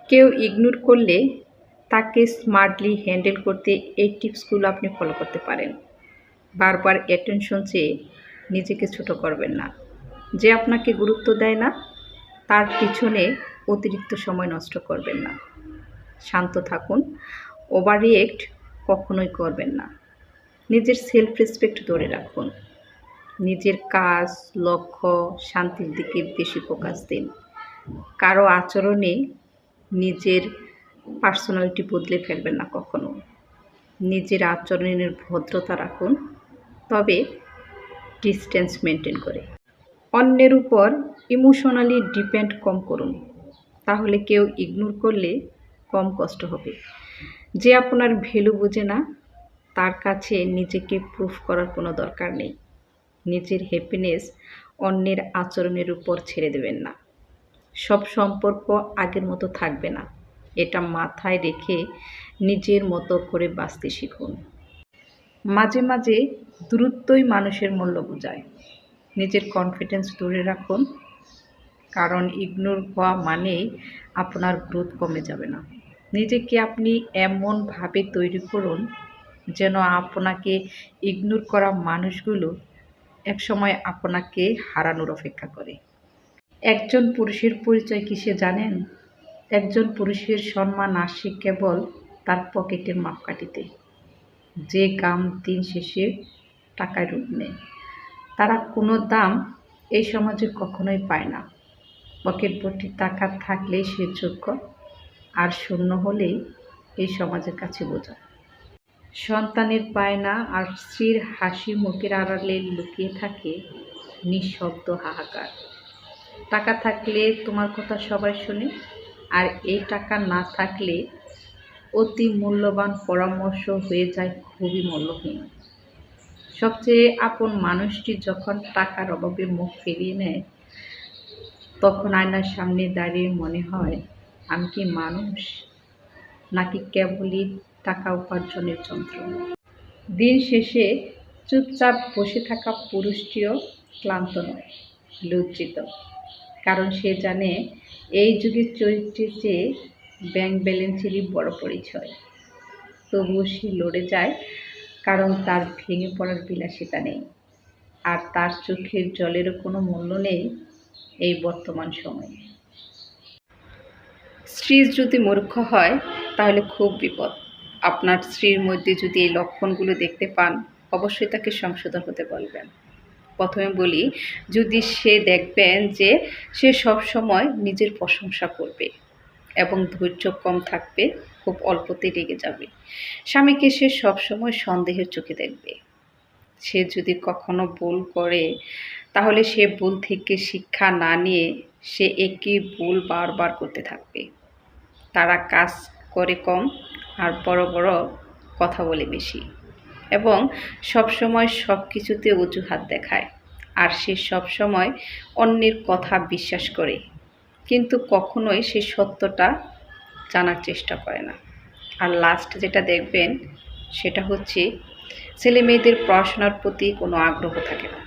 কেউ ইগনোর করলে তাকে স্মার্টলি হ্যান্ডেল করতে এই টিপসগুলো আপনি ফলো করতে পারেন। বারবার অ্যাটেনশন চেয়ে নিজেকে ছোট করবেন না। যে আপনাকে গুরুত্ব দেয় না তার পিছনে অতিরিক্ত সময় নষ্ট করবেন না। শান্ত থাকুন, ওভার রিয়েক্ট কখনোই করবেন না। নিজের সেলফ রেসপেক্ট ধরে রাখুন। নিজের কাজ, লক্ষ্য, শান্তির দিকে বেশি ফোকাস দিন। কারো আচরণে নিজের পার্সোনালিটি বদলে ফেলবেন না কখনো। নিজের আচরণের ভদ্রতা রাখুন, তবে ডিস্টেন্স মেনটেন করে। অন্যের উপর ইমোশনালি ডিপেন্ড কম করুন, তাহলে কেউ ইগনোর করলে কম কষ্ট হবে। যে আপনার ভ্যালু বোঝে না তার কাছে নিজেকে প্রুফ করার কোনো দরকার নেই। নিজের হ্যাপিনেস অন্যের আচরণের উপর ছেড়ে দেবেন না। সব সম্পর্ক আগের মতো থাকবে না, এটা মাথায় রেখে নিজের মতো করে বাঁচতে শিখুন। মাঝে মাঝে দূরত্বই মানুষের মূল্য বোঝায়। নিজের কনফিডেন্স ধরে রাখুন, কারণ ইগনোর হওয়া মানেই আপনার গ্রোথ কমে যাবে না। নিজেকে আপনি এমনভাবে তৈরি করুন যেন আপনাকে ইগনোর করা মানুষগুলো একসময় আপনাকে হারানোর অপেক্ষা করে। একজন পুরুষের পরিচয় কিসে জানেন? একজন পুরুষের সম্মান আসে কেবল তার পকেটের মাপকাঠিতে। যে কাম দিন শেষে টাকায় রূপ নেয়, তারা কোনো দাম এই সমাজে কখনোই পায় না। পকেট ভর্তি টাকা থাকলেই সে যোগ্য, আর শূন্য হলেই এই সমাজের কাছে বোঝা। সন্তানের পায়না আর স্ত্রীর হাসি মুখের আড়ালে লুকিয়ে থাকে নিঃশব্দ হাহাকার। টাকা থাকলে তোমার কথা সবাই শোনে, আর এই টাকা না থাকলে অতি মূল্যবান পরামর্শ হয়ে যায় খুবই মূল্যহীন। সবচেয়ে আপন মানুষটি যখন টাকার অভাবে মুখ ফিরিয়ে নেয়, তখন আয়নার সামনে দাঁড়িয়ে মনে হয়, আমি কি মানুষ, নাকি কেবলই টাকা উপার্জনের যন্ত্র? দিন শেষে চুপচাপ বসে থাকা পুরুষটিও ক্লান্ত নয়, লজ্জিত। কারণ সে জানে এই যুগের চরিত্রের চেয়ে ব্যাংক ব্যালেন্সেরই বড় পরিচয়। তবুও সে লড়ে যায়, কারণ তার ভেঙে পড়ার বিলাসিতা নেই, আর তার চোখের জলেরও কোনো মূল্য নেই এই বর্তমান সময়ে। স্ত্রী যদি মূর্খ হয় তাহলে খুব বিপদ। আপনার স্ত্রীর মধ্যে যদি এই লক্ষণগুলো দেখতে পান, অবশ্যই তাকে সংশোধন হতে বলবেন। প্রথমে বলি, যদি সে দেখবেন যে সে সবসময় নিজের প্রশংসা করবে এবং ধৈর্য কম থাকবে, খুব অল্পতে রেগে যাবে, স্বামীকে সে সবসময় সন্দেহের চোখে দেখবে। সে যদি কখনো ভুল করে তাহলে সে ভুল থেকে শিক্ষা না নিয়ে সে একই ভুল বারবার করতে থাকবে। তারা কাজ করে কম আর বড় বড় কথা বলে বেশি, এবং সবসময় সব কিছুতে অজুহাত দেখায়, আর সে সবসময় অন্যের কথা বিশ্বাস করে, কিন্তু কখনোই সে সত্যটা জানার চেষ্টা করে না। আর লাস্ট যেটা দেখবেন সেটা হচ্ছে, ছেলে মেয়েদের পড়াশোনার প্রতি কোনো আগ্রহ থাকে না।